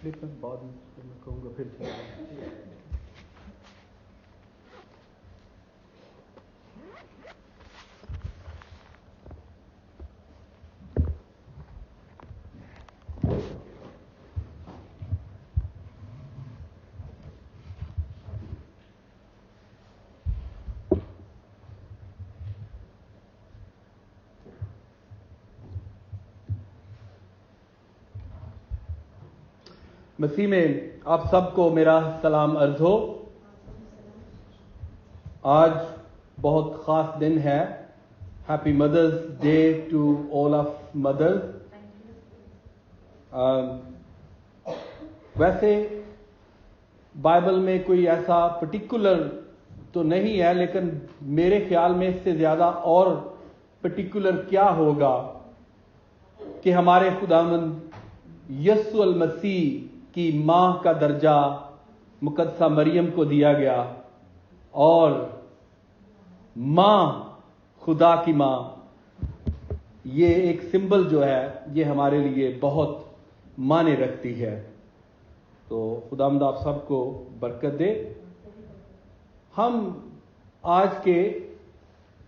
لیکن بعد میں کہوں گا پھر مسیح میں آپ سب کو میرا سلام عرض ہو۔ آج بہت خاص دن ہے۔ Happy Mother's Day to all of mothers. ویسے بائبل میں کوئی ایسا پرٹیکولر تو نہیں ہے، لیکن میرے خیال میں اس سے زیادہ اور پرٹیکولر کیا ہوگا کہ ہمارے خداوند یسوع المسیح کی ماں کا درجہ مقدسہ مریم کو دیا گیا، اور ماں، خدا کی ماں، یہ ایک سمبل جو ہے یہ ہمارے لیے بہت معنی رکھتی ہے۔ تو خداوند آپ سب کو برکت دے۔ ہم آج کے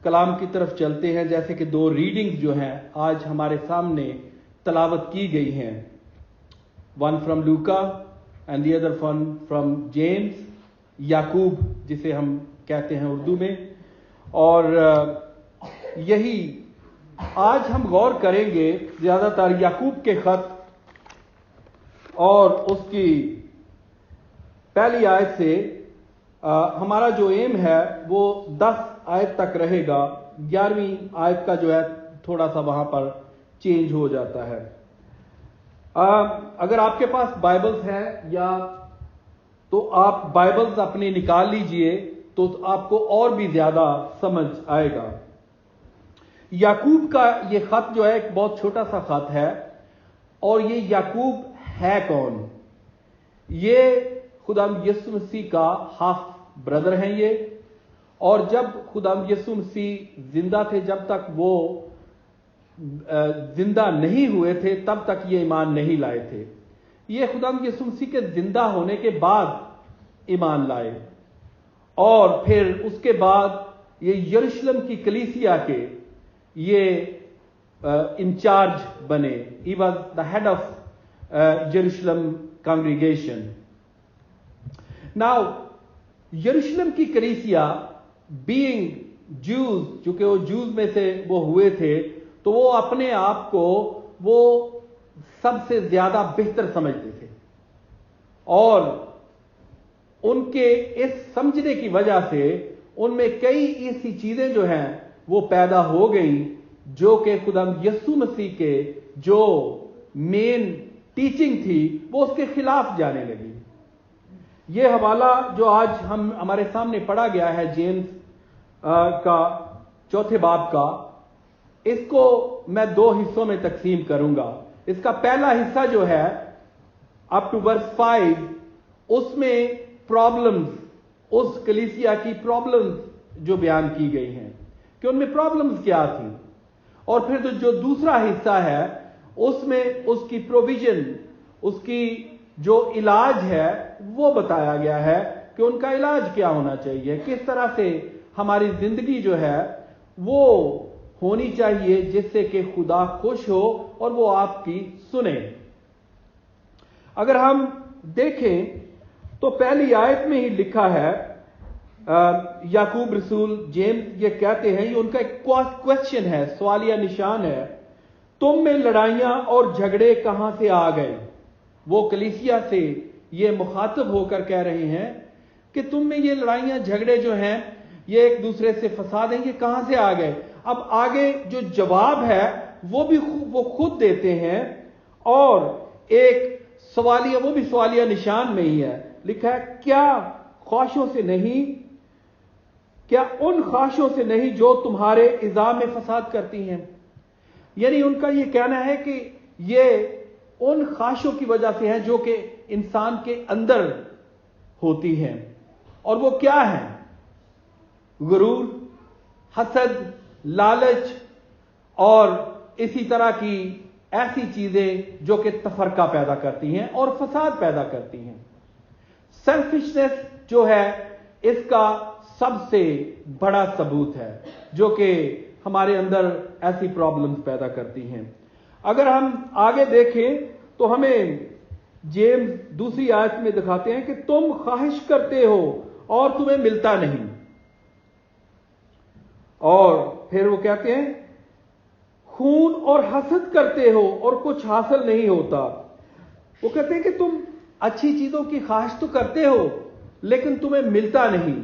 کلام کی طرف چلتے ہیں، جیسے کہ دو ریڈنگ جو ہیں آج ہمارے سامنے تلاوت کی گئی ہیں، one from Luka and the other one from James, یعقوب جسے ہم کہتے ہیں اردو میں، اور یہی آج ہم غور کریں گے زیادہ تر یعقوب کے خط اور اس کی پہلی آیت سے۔ ہمارا جو ایم ہے وہ 10 آیت تک رہے گا، 11ویں آیت کا جو ہے تھوڑا سا وہاں پر چینج ہو جاتا ہے۔ اگر آپ کے پاس بائبلز ہیں یا تو آپ بائبلز اپنی نکال لیجئے تو آپ کو اور بھی زیادہ سمجھ آئے گا۔ یعقوب کا یہ خط جو ہے ایک بہت چھوٹا سا خط ہے، اور یہ یعقوب ہے کون؟ یہ خدا یسوع مسیح کا ہاف بردر ہیں یہ، اور جب خدا یسوع مسیح زندہ تھے، جب تک وہ زندہ نہیں ہوئے تھے تب تک یہ ایمان نہیں لائے تھے۔ یہ خدا یسوع مسیح کے زندہ ہونے کے بعد ایمان لائے، اور پھر اس کے بعد یہ یروشلم کی کلیسیا کے یہ انچارج بنے۔ He was the head of Jerusalem congregation. Now یروشلم کی کلیسیا بینگ جوز، چونکہ وہ جوز میں سے وہ ہوئے تھے، تو وہ اپنے آپ کو وہ سب سے زیادہ بہتر سمجھتے تھے، اور ان کے اس سمجھنے کی وجہ سے ان میں کئی ایسی چیزیں جو ہیں وہ پیدا ہو گئیں جو کہ خدا یسوع مسیح کے جو مین ٹیچنگ تھی وہ اس کے خلاف جانے لگی۔ یہ حوالہ جو آج ہمارے سامنے پڑھا گیا ہے جیمز کا 4 باب کا، اس کو میں 2 حصوں میں تقسیم کروں گا۔ اس کا پہلا حصہ جو ہے اپ ٹو ورس 5، اس میں پرابلمز، اس کلیسیا کی پرابلمز جو بیان کی گئی ہیں کہ ان میں پرابلمز کیا تھی، اور پھر جو دوسرا حصہ ہے اس میں اس کی پروویژن، اس کی جو علاج ہے وہ بتایا گیا ہے کہ ان کا علاج کیا ہونا چاہیے، کس طرح سے ہماری زندگی جو ہے وہ ہونی چاہیے جس سے کہ خدا خوش ہو اور وہ آپ کی سنے۔ اگر ہم دیکھیں تو پہلی آیت میں ہی لکھا ہے، یعقوب رسول جیمز یہ کہتے ہیں، یہ ان کا ایک کویسچن ہے، سوالیہ نشان ہے، تم میں لڑائیاں اور جھگڑے کہاں سے آ گئے؟ وہ کلیسیا سے یہ مخاطب ہو کر کہہ رہے ہیں کہ تم میں یہ لڑائیاں جھگڑے جو ہیں، یہ ایک دوسرے سے فساد ہیں، یہ کہاں سے آ گئے؟ اب آگے جو جواب ہے وہ خود دیتے ہیں، اور ایک سوالیہ، وہ بھی سوالیہ نشان میں ہی ہے، لکھا ہے کیا خواہشوں سے نہیں، کیا ان خواہشوں سے نہیں جو تمہارے اعضاء میں فساد کرتی ہیں؟ یعنی ان کا یہ کہنا ہے کہ یہ ان خواہشوں کی وجہ سے ہے جو کہ انسان کے اندر ہوتی ہیں، اور وہ کیا ہیں؟ غرور، حسد، لالچ، اور اسی طرح کی ایسی چیزیں جو کہ تفرقہ پیدا کرتی ہیں اور فساد پیدا کرتی ہیں. سیلفشنس جو ہے اس کا سب سے بڑا ثبوت ہے جو کہ ہمارے اندر ایسی پرابلمز پیدا کرتی ہیں. اگر ہم آگے دیکھیں تو ہمیں جیمز دوسری آیت میں دکھاتے ہیں کہ تم خواہش کرتے ہو اور تمہیں ملتا نہیں. اور پھر وہ کہتے ہیں خون اور حسد کرتے ہو اور کچھ حاصل نہیں ہوتا. وہ کہتے ہیں کہ تم اچھی چیزوں کی خواہش تو کرتے ہو لیکن تمہیں ملتا نہیں.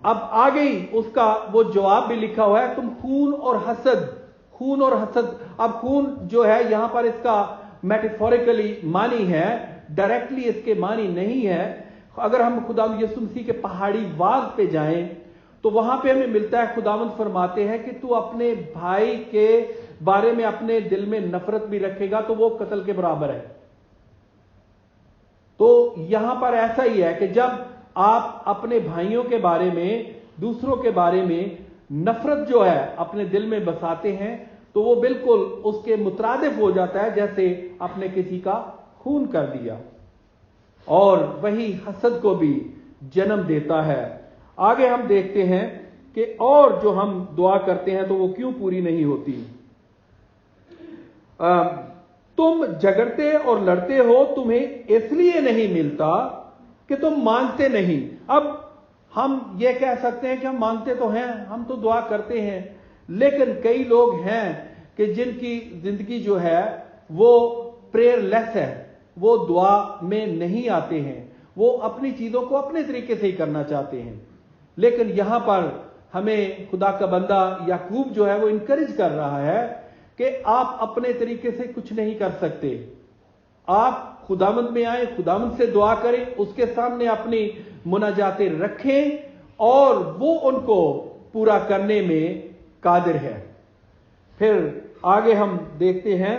اب آگے ہی اس کا وہ جواب بھی لکھا ہوا ہے, تم خون اور حسد. اب خون جو ہے یہاں پر اس کا میٹافوریکلی معنی ہے, ڈائریکٹلی اس کے معنی نہیں ہے. اگر ہم خدا یسوع مسیح کے پہاڑی واز پہ جائیں تو وہاں پہ ہمیں ملتا ہے, خداوند فرماتے ہیں کہ تو اپنے بھائی کے بارے میں اپنے دل میں نفرت بھی رکھے گا تو وہ قتل کے برابر ہے. تو یہاں پر ایسا ہی ہے کہ جب آپ اپنے بھائیوں کے بارے میں, دوسروں کے بارے میں نفرت جو ہے اپنے دل میں بساتے ہیں تو وہ بالکل اس کے مترادف ہو جاتا ہے جیسے آپ نے کسی کا خون کر دیا, اور وہی حسد کو بھی جنم دیتا ہے. آگے ہم دیکھتے ہیں کہ اور جو ہم دعا کرتے ہیں تو وہ کیوں پوری نہیں ہوتی. تم جھگڑتے اور لڑتے ہو, تمہیں اس لیے نہیں ملتا کہ تم مانگتے نہیں. اب ہم یہ کہہ سکتے ہیں کہ ہم مانگتے تو ہیں, ہم تو دعا کرتے ہیں, لیکن کئی لوگ ہیں کہ جن کی زندگی جو ہے وہ پریئر لیس ہے, وہ دعا میں نہیں آتے ہیں, وہ اپنی چیزوں کو اپنے طریقے سے ہی کرنا چاہتے ہیں. لیکن یہاں پر ہمیں خدا کا بندہ یعقوب جو ہے وہ انکریج کر رہا ہے کہ آپ اپنے طریقے سے کچھ نہیں کر سکتے. آپ خداوند میں آئیں, خداوند سے دعا کریں, اس کے سامنے اپنی مناجاتیں رکھیں اور وہ ان کو پورا کرنے میں قادر ہے. پھر آگے ہم دیکھتے ہیں,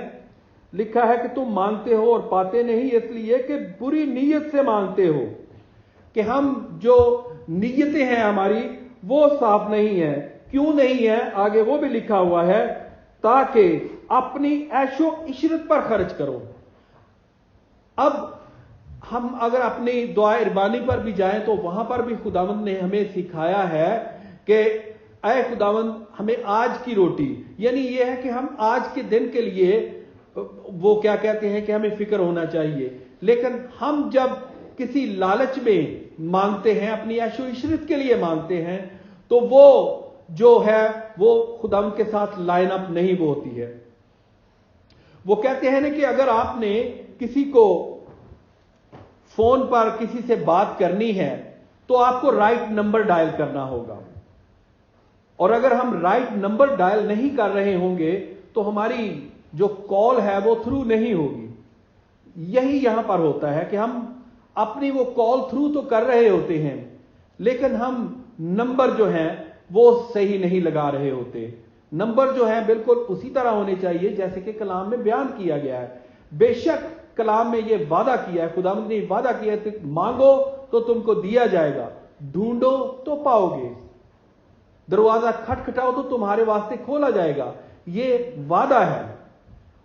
لکھا ہے کہ تم مانگتے ہو اور پاتے نہیں اس لیے کہ بری نیت سے مانگتے ہو. کہ ہم جو نیتیں ہیں ہماری وہ صاف نہیں ہیں. کیوں نہیں ہے آگے وہ بھی لکھا ہوا ہے, تاکہ اپنی عیش و عشرت پر خرچ کرو. اب ہم اگر اپنی دعا اربانی پر بھی جائیں تو وہاں پر بھی خداوند نے ہمیں سکھایا ہے کہ اے خداوند ہمیں آج کی روٹی, یعنی یہ ہے کہ ہم آج کے دن کے لیے وہ کیا کہتے ہیں کہ ہمیں فکر ہونا چاہیے. لیکن ہم جب کسی لالچ میں مانگتے ہیں, اپنی عیش و عشرت کے لیے مانگتے ہیں, تو وہ جو ہے وہ خداوند کے ساتھ لائن اپ نہیں ہوتی ہے. وہ کہتے ہیں نا کہ اگر آپ نے کسی کو فون پر کسی سے بات کرنی ہے تو آپ کو رائٹ نمبر ڈائل کرنا ہوگا, اور اگر ہم رائٹ نمبر ڈائل نہیں کر رہے ہوں گے تو ہماری جو کال ہے وہ تھرو نہیں ہوگی. یہی یہاں پر ہوتا ہے کہ ہم اپنی وہ کال تھرو تو کر رہے ہوتے ہیں لیکن ہم نمبر جو ہیں وہ صحیح نہیں لگا رہے ہوتے. نمبر جو ہیں بالکل اسی طرح ہونے چاہیے جیسے کہ کلام میں بیان کیا گیا ہے. بے شک کلام میں یہ وعدہ کیا ہے, خداوند نے وعدہ کیا ہے کہ مانگو تو تم کو دیا جائے گا, ڈھونڈو تو پاؤ گے, دروازہ کھٹکھٹاؤ تو تمہارے واسطے کھولا جائے گا. یہ وعدہ ہے.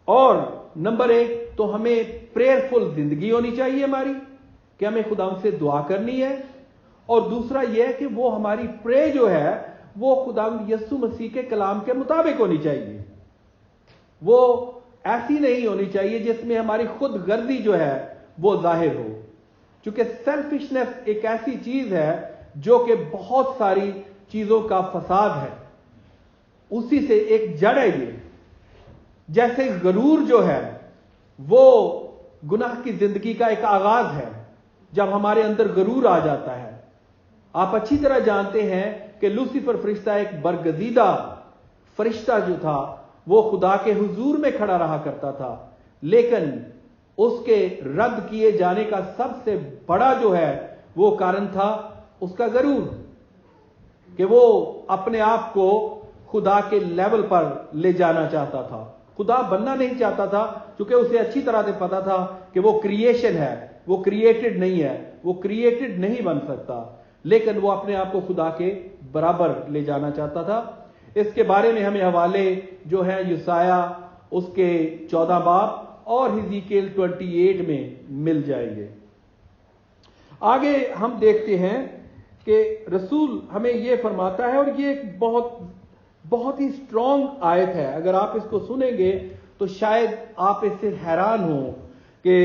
اور نمبر 1 تو ہمیں پریئرفل زندگی ہونی چاہیے ہماری, کہ ہمیں خداوند سے دعا کرنی ہے. اور دوسرا یہ ہے کہ وہ ہماری پرے جو ہے وہ خداوند یسوع مسیح کے کلام کے مطابق ہونی چاہیے. وہ ایسی نہیں ہونی چاہیے جس میں ہماری خود غرضی جو ہے وہ ظاہر ہو, چونکہ سیلفشنس ایک ایسی چیز ہے جو کہ بہت ساری چیزوں کا فساد ہے, اسی سے ایک جڑ ہے یہ. جیسے غرور جو ہے وہ گناہ کی زندگی کا ایک آغاز ہے, جب ہمارے اندر غرور آ جاتا ہے. آپ اچھی طرح جانتے ہیں کہ لوسیفر فرشتہ ایک برگزیدہ فرشتہ جو تھا وہ خدا کے حضور میں کھڑا رہا کرتا تھا, لیکن اس کے رد کیے جانے کا سب سے بڑا جو ہے وہ کارن تھا اس کا غرور, کہ وہ اپنے آپ کو خدا کے لیول پر لے جانا چاہتا تھا. خدا بننا نہیں چاہتا تھا کیونکہ اسے اچھی طرح سے پتا تھا کہ وہ کریشن ہے, وہ کریٹڈ نہیں ہے, وہ کریٹڈ نہیں بن سکتا, لیکن وہ اپنے آپ کو خدا کے برابر لے جانا چاہتا تھا. اس کے بارے میں ہمیں حوالے جو ہیں یسایہ اس کے 14 باب اور حزقیل 28 میں مل جائیں گے۔ آگے ہم دیکھتے ہیں کہ رسول ہمیں یہ فرماتا ہے، اور یہ ایک بہت ہی اسٹرانگ آیت ہے، اگر آپ اس کو سنیں گے تو شاید آپ اس سے حیران ہوں کہ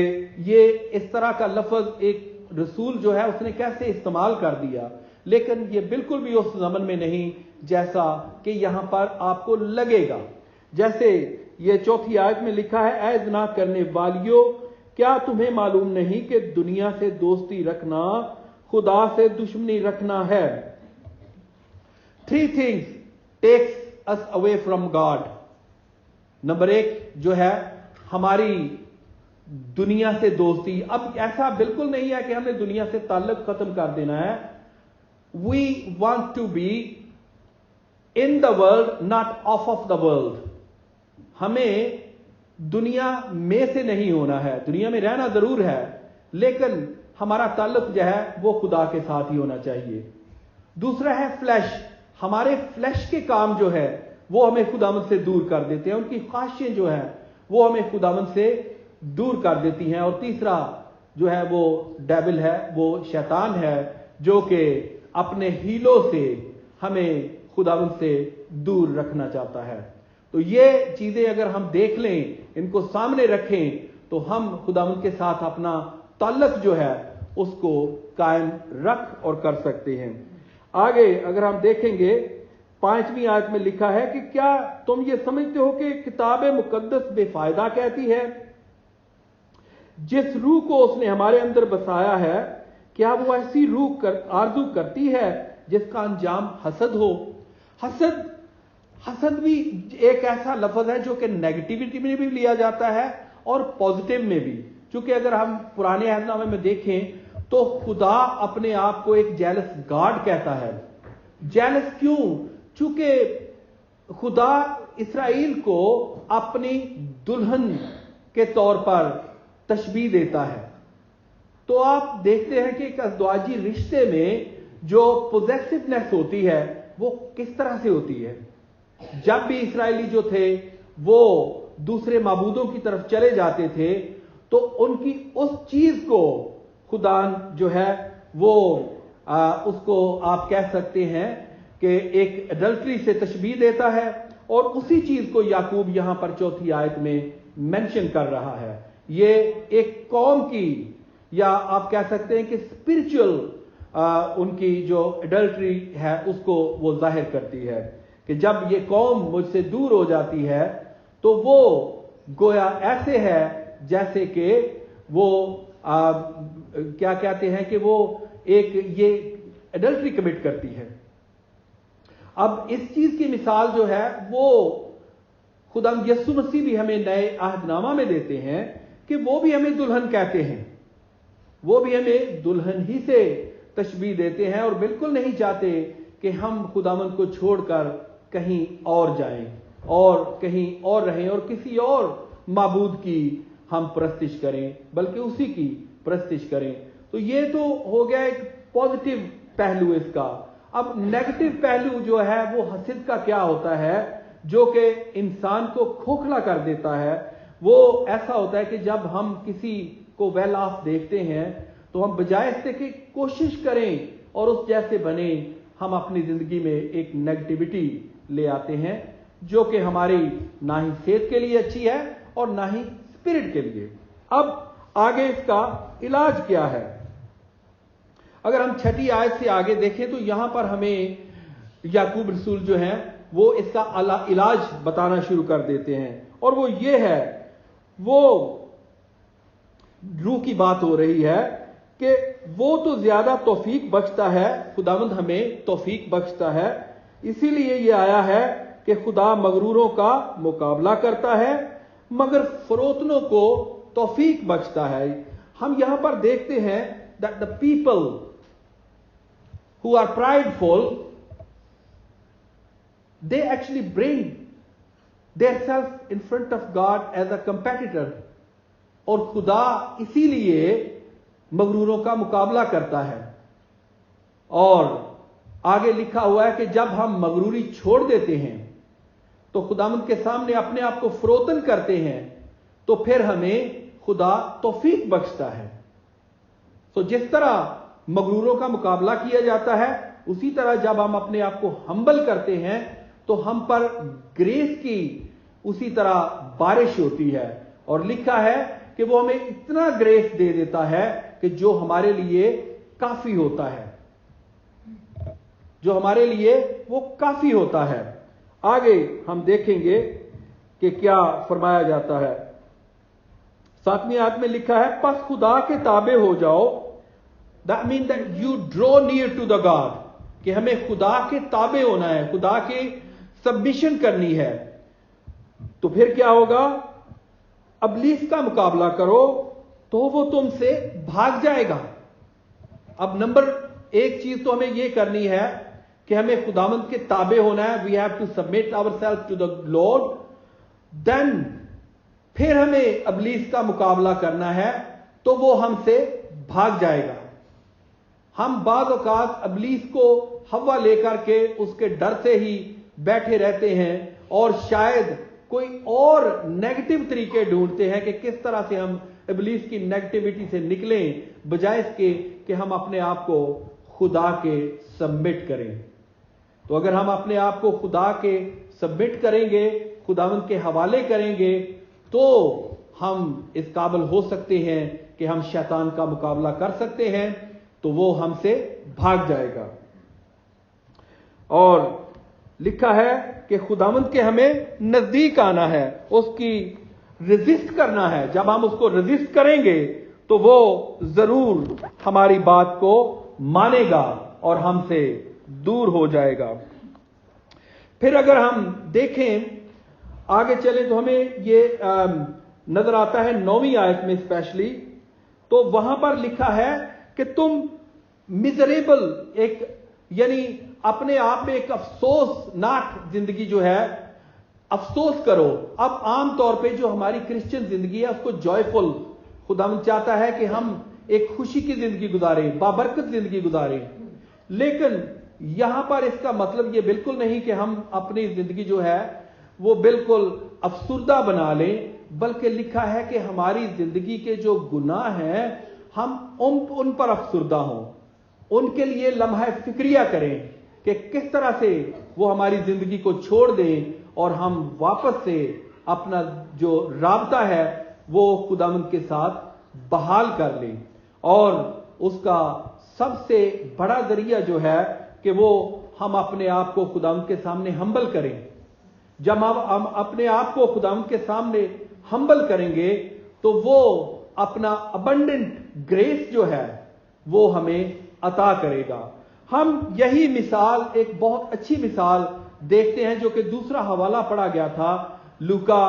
یہ اس طرح کا لفظ ایک رسول جو ہے اس نے کیسے استعمال کر دیا، لیکن یہ بالکل بھی اس زمن میں نہیں جیسا کہ یہاں پر آپ کو لگے گا۔ جیسے یہ 4 آیت میں لکھا ہے، اے زنا کرنے والیو، کیا تمہیں معلوم نہیں کہ دنیا سے دوستی رکھنا خدا سے دشمنی رکھنا ہے؟ 3 things takes us away from God۔ Number 1 جو ہے ہماری دنیا سے دوستی۔ اب ایسا بالکل نہیں ہے کہ ہمیں دنیا سے تعلق ختم کر دینا ہے۔ We want to be in the world, not off of the world۔ ہمیں دنیا میں سے نہیں ہونا ہے، دنیا میں رہنا ضرور ہے، لیکن ہمارا تعلق جو ہے وہ خدا کے ساتھ ہی ہونا چاہیے۔ دوسرا ہے فلیش، ہمارے فلیش کے کام جو ہے وہ ہمیں خداوند سے دور کر دیتے ہیں، ان کی خواہشیں جو ہیں وہ ہمیں خداوند سے دور کر دیتی ہیں۔ اور تیسرا جو ہے وہ ڈیول ہے، وہ شیطان ہے، جو کہ اپنے ہیلوں سے ہمیں خداوند سے دور رکھنا چاہتا ہے۔ تو یہ چیزیں اگر ہم دیکھ لیں، ان کو سامنے رکھیں، تو ہم خداوند کے ساتھ اپنا تعلق جو ہے اس کو قائم رکھ اور کر سکتے ہیں۔ آگے اگر ہم دیکھیں گے 5ویں آیت میں لکھا ہے کہ کیا تم یہ سمجھتے ہو کہ کتاب مقدس بے فائدہ کہتی ہے؟ جس روح کو اس نے ہمارے اندر بسایا ہے، کیا وہ ایسی روح آرزو کرتی ہے جس کا انجام حسد ہو؟ حسد بھی ایک ایسا لفظ ہے جو کہ نیگیٹیوٹی میں بھی لیا جاتا ہے اور پازیٹیو میں بھی، چونکہ اگر ہم پرانے عہد نامے میں دیکھیں تو خدا اپنے آپ کو ایک جیلس گاڈ کہتا ہے۔ جیلس کیوں؟ چونکہ خدا اسرائیل کو اپنی دلہن کے طور پر تشبیہ دیتا ہے۔ تو آپ دیکھتے ہیں کہ ایک ازدواجی رشتے میں جو پوزیسونیس ہوتی ہے وہ کس طرح سے ہوتی ہے۔ جب بھی اسرائیلی جو تھے وہ دوسرے معبودوں کی طرف چلے جاتے تھے تو ان کی اس چیز کو خدا جو ہے وہ اس کو آپ کہہ سکتے ہیں کہ ایک ایڈلٹری سے تشبیہ دیتا ہے، اور اسی چیز کو یعقوب یہاں پر 4 آیت میں مینشن کر رہا ہے۔ یہ ایک قوم کی، یا آپ کہہ سکتے ہیں کہ اسپرچل ان کی جو ایڈلٹری ہے اس کو وہ ظاہر کرتی ہے کہ جب یہ قوم مجھ سے دور ہو جاتی ہے تو وہ گویا ایسے ہے جیسے کہ وہ کیا کہتے ہیں کہ وہ ایک یہ ایڈلٹری کمٹ کرتی ہے۔ اب اس چیز کی مثال جو ہے وہ خدا یسوع مسیح بھی ہمیں نئے عہد نامہ میں دیتے ہیں کہ وہ بھی ہمیں دلہن کہتے ہیں، وہ بھی ہمیں دلہن ہی سے تشبیہ دیتے ہیں، اور بالکل نہیں چاہتے کہ ہم خداوند کو چھوڑ کر کہیں اور جائیں اور کہیں اور رہیں اور کسی اور معبود کی ہم پرستش کریں، بلکہ اسی کی پرستش کریں۔ تو یہ تو ہو گیا ایک پازیٹیو پہلو اس کا۔ اب نیگیٹو پہلو جو ہے وہ حسد کا کیا ہوتا ہے، جو کہ انسان کو کھوکھلا کر دیتا ہے۔ وہ ایسا ہوتا ہے کہ جب ہم کسی کو ویل آف دیکھتے ہیں تو ہم بجائے اس سے کہ کوشش کریں اور اس جیسے بنیں، ہم اپنی زندگی میں ایک نیگیٹیوٹی لے آتے ہیں جو کہ ہماری نہ ہی صحت کے لیے اچھی ہے اور نہ ہی اسپرٹ کے لیے۔ اب آگے اس کا علاج کیا ہے؟ اگر ہم 6 آیت سے آگے دیکھیں تو یہاں پر ہمیں یعقوب رسول جو ہیں وہ اس کا علاج بتانا شروع کر دیتے ہیں، اور وہ یہ ہے، وہ روح کی بات ہو رہی ہے کہ وہ تو زیادہ توفیق بخشتا ہے، خداوند ہمیں توفیق بخشتا ہے، اسی لیے یہ آیا ہے کہ خدا مغروروں کا مقابلہ کرتا ہے مگر فروتنوں کو توفیق بخشتا ہے۔ ہم یہاں پر دیکھتے ہیں that the people who are prideful, they actually bring themselves in front of God as a competitor، اور خدا اسی لیے مغروروں کا مقابلہ کرتا ہے۔ اور آگے لکھا ہوا ہے کہ جب ہم مغروری چھوڑ دیتے ہیں تو خداوند کے سامنے اپنے آپ کو فروتن کرتے ہیں تو پھر ہمیں خدا توفیق بخشتا ہے. تو جس طرح مغروروں کا مقابلہ کیا جاتا ہے اسی طرح جب ہم اپنے آپ کو ہمبل کرتے ہیں تو ہم پر گریس کی اسی طرح بارش ہوتی ہے. اور لکھا ہے کہ وہ ہمیں اتنا گریس دے دیتا ہے کہ جو ہمارے لیے کافی ہوتا ہے، جو ہمارے لیے وہ کافی ہوتا ہے. آگے ہم دیکھیں گے کہ کیا فرمایا جاتا ہے. 7ویں آیت میں لکھا ہے پس خدا کے تابع ہو جاؤ. That means that you draw near to the God. کہ ہمیں خدا کے تابع ہونا ہے، خدا کے سبمیشن کرنی ہے. تو پھر کیا ہوگا؟ ابلیس کا مقابلہ کرو تو وہ تم سے بھاگ جائے گا. اب نمبر ایک چیز تو ہمیں یہ کرنی ہے کہ ہمیں خداوند کے تابع ہونا ہے. We have to submit ourselves to the Lord. Then پھر ہمیں ابلیس کا مقابلہ کرنا ہے تو وہ ہم سے بھاگ جائے گا. ہم بعض اوقات ابلیس کو ہوا لے کر کے اس کے ڈر سے ہی بیٹھے رہتے ہیں اور شاید کوئی اور نیگیٹو طریقے ڈھونڈتے ہیں کہ کس طرح سے ہم ابلیس کی نیگیٹیوٹی سے نکلیں بجائے اس کے کہ ہم اپنے آپ کو خدا کے سبمٹ کریں. تو اگر ہم اپنے آپ کو خدا کے سبمٹ کریں گے، خداوند کے حوالے کریں گے تو ہم اس قابل ہو سکتے ہیں کہ ہم شیطان کا مقابلہ کر سکتے ہیں تو وہ ہم سے بھاگ جائے گا. اور لکھا ہے کہ خداوند کے ہمیں نزدیک آنا ہے، اس کی ریزسٹ کرنا ہے. جب ہم اس کو ریزسٹ کریں گے تو وہ ضرور ہماری بات کو مانے گا اور ہم سے دور ہو جائے گا. پھر اگر ہم دیکھیں آگے چلیں تو ہمیں یہ نظر آتا ہے 9ویں آیت میں اسپیشلی، تو وہاں پر لکھا ہے کہ تم میزریبل ایک یعنی اپنے آپ میں ایک افسوسناک زندگی جو ہے افسوس کرو. اب عام طور پہ جو ہماری کرسچن زندگی ہے اس کو جوائفل خداوند چاہتا ہے کہ ہم ایک خوشی کی زندگی گزاریں، بابرکت زندگی گزاریں. لیکن یہاں پر اس کا مطلب یہ بالکل نہیں کہ ہم اپنی زندگی جو ہے وہ بالکل افسردہ بنا لیں، بلکہ لکھا ہے کہ ہماری زندگی کے جو گناہ ہیں ہم ان پر افسردہ ہوں، ان کے لیے لمحہ فکریہ کریں کہ کس طرح سے وہ ہماری زندگی کو چھوڑ دیں اور ہم واپس سے اپنا جو رابطہ ہے وہ خداوند کے ساتھ بحال کر لیں. اور اس کا سب سے بڑا ذریعہ جو ہے کہ وہ ہم اپنے آپ کو خداوند کے سامنے ہمبل کریں. جب ہم اپنے آپ کو خداوند کے سامنے ہمبل کریں گے تو وہ اپنا ابنڈنٹ گریس جو ہے وہ ہمیں عطا کرے گا. ہم یہی مثال ایک بہت اچھی مثال دیکھتے ہیں جو کہ دوسرا حوالہ پڑھا گیا تھا لوکا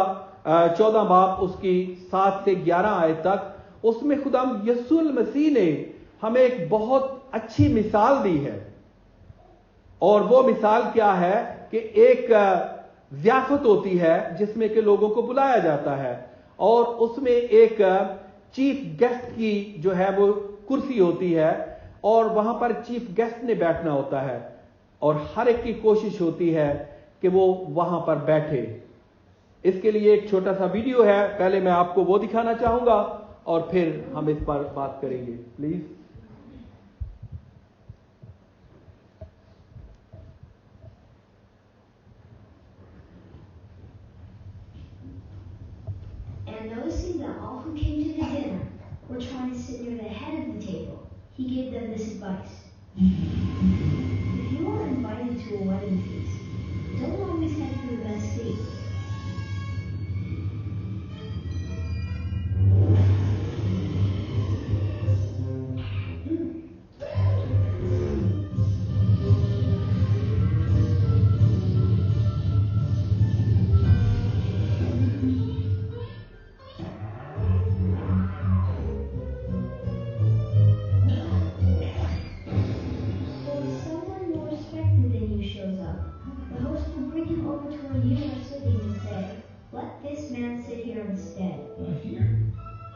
14 باب اس کی 7 سے 11 آیت تک. اس میں خداوند یسوع المسیح نے ہمیں ایک بہت اچھی مثال دی ہے. اور وہ مثال کیا ہے کہ ایک ضیافت ہوتی ہے جس میں کہ لوگوں کو بلایا جاتا ہے اور اس میں ایک چیف گیسٹ کی جو ہے وہ کرسی ہوتی ہے اور وہاں پر چیف گیسٹ نے بیٹھنا ہوتا ہے اور ہر ایک کی کوشش ہوتی ہے کہ وہ وہاں پر بیٹھے. اس کے لیے ایک چھوٹا سا ویڈیو ہے، پہلے میں آپ کو وہ دکھانا چاہوں گا اور پھر ہم اس پر بات کریں گے. Please. And noticing that all who came to the dinner were trying to sit near the head of the table, he gave them this advice. If you are invited to a wedding feast, don't always head for the best seat.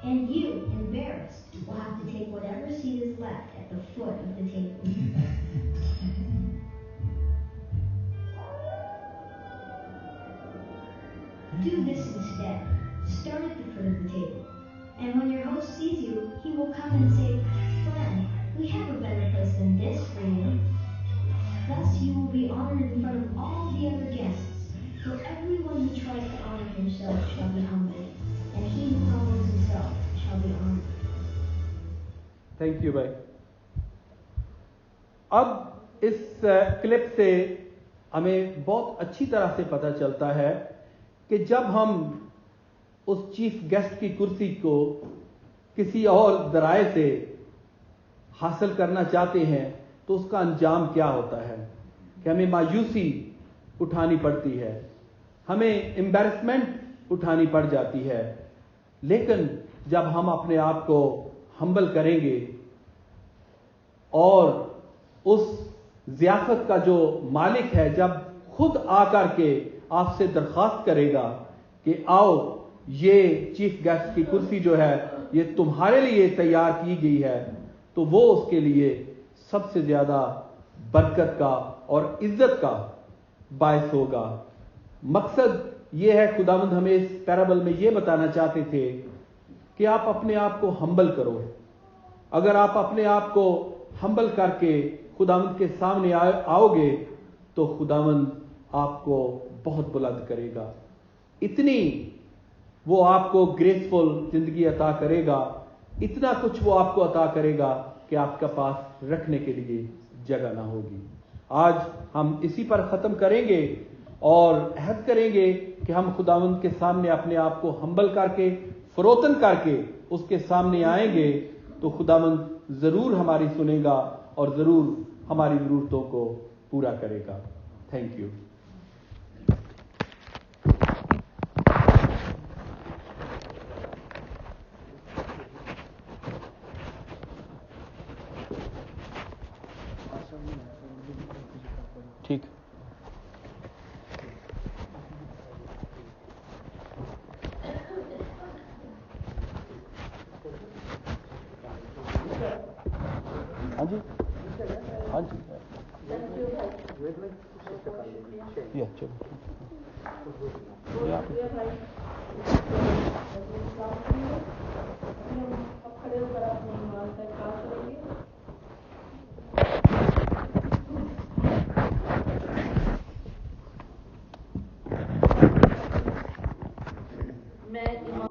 And you, embarrassed, will have to take whatever seat is left at the foot of the table. Do this instead. Start at the foot of the table. And when your host sees you, he will come and say, "Friend, we have a better place than this for you." Thus you will be honored in front of all the other guests. For everyone who tries to honor himself shall be humbled, and he who humbles himself shall be honored. Thank you, bhai. اب اس clip سے ہمیں بہت اچھی طرح سے پتہ چلتا ہے کہ جب ہم اس چیف گیسٹ کی کرسی کو کسی اور ذرائع سے حاصل کرنا چاہتے ہیں تو اس کا انجام کیا ہوتا ہے کہ ہمیں مایوسی اٹھانی پڑتی ہے، ہمیں امبیرسمنٹ اٹھانی پڑ جاتی ہے. لیکن جب ہم اپنے آپ کو ہمبل کریں گے اور اس ضیافت کا جو مالک ہے جب خود آ کر کے آپ سے درخواست کرے گا کہ آؤ یہ چیف گیسٹ کی کرسی جو ہے یہ تمہارے لیے تیار کی گئی ہے، تو وہ اس کے لیے سب سے زیادہ برکت کا اور عزت کا باعث ہوگا. مقصد یہ ہے، خداوند ہمیں اس پیرابل میں یہ بتانا چاہتے تھے کہ آپ اپنے آپ کو ہمبل کرو. اگر آپ اپنے آپ کو ہمبل کر کے خداوند کے سامنے آؤ گے تو خداوند آپ کو بہت بلند کرے گا. اتنی وہ آپ کو گریسفل زندگی عطا کرے گا، اتنا کچھ وہ آپ کو عطا کرے گا کہ آپ کے پاس رکھنے کے لیے جگہ نہ ہوگی. آج ہم اسی پر ختم کریں گے اور عہد کریں گے کہ ہم خداوند کے سامنے اپنے آپ کو ہمبل کر کے فروتن کر کے اس کے سامنے آئیں گے تو خداوند ضرور ہماری سنے گا اور ضرور ہماری ضرورتوں کو پورا کرے گا. Thank you. ٹھیک. ہاں جی ہاں جی چلو